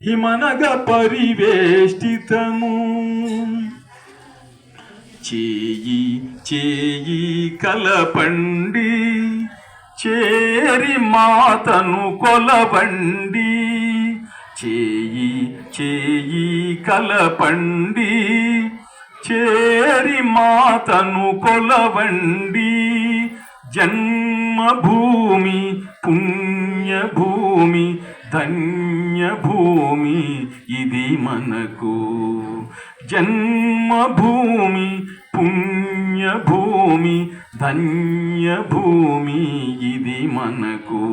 హిమనగ పరివేష్టితము. చేయి చేయి కలపండి, చేరి మాతను కొలవండి. చేయి చేయి కలపండి, చేరి మాతను కొలవండి. జన్మభూమి పుణ్యభూమి ధన్యభూమి ఇది మనకు. జన్మభూమి పుణ్యభూమి ధన్యభూమి ఇది మనకు.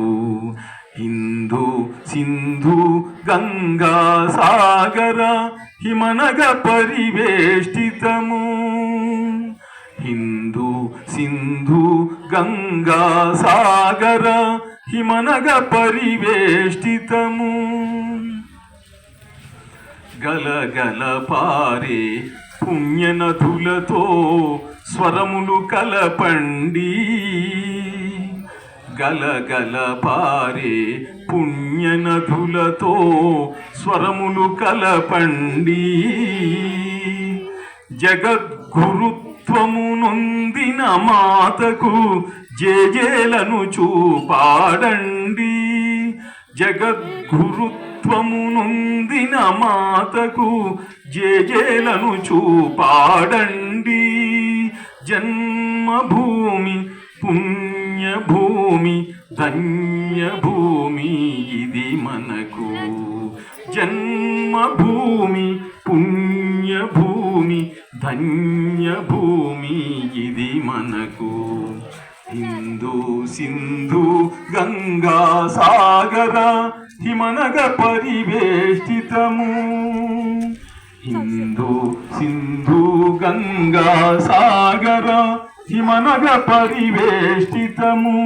హిందూ సింధు గంగా సాగర హిమనగ పరివేష్టితము. హిందూ సింధు గంగా సాగర హిమనగ పరివేష్టితము. గలగల పారే పుణ్యనదులతో స్వరములు కలపండి. గలగల పారే పుణ్యనదులతో స్వరములు కలపండి. జగద్గురుత్వము నొందిన మాతకు జేజేలను చూపాడండి. జగద్గురుత్వము నొందిన మాతకు జేజేలను చూపాడండి. జన్మభూమి పుణ్యభూమి ధన్యభూమి ఇది మనకు. జన్మభూమి పుణ్యభూమి ధన్యభూమి ఇది మనకు. హిందూ సింధు గంగా సాగర హిమనగ పరివేష్టితము. హిందూ సింధు గంగా సాగర హిమనగ పరివేష్టితము.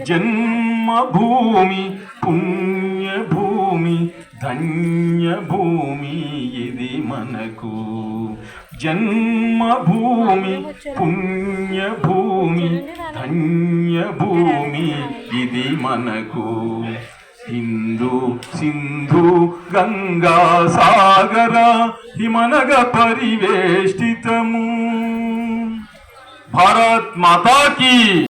జన్మభూమి పుణ్యభూమి ధన్యభూమి ఇది మనకు. జన్మభూమి పుణ్యభూమి ధన్యభూమి ఇది మనకు. హిందూ సింధు గంగా సాగర హిమనగ పరివేష్టితము. భారత్ మాతా కీ.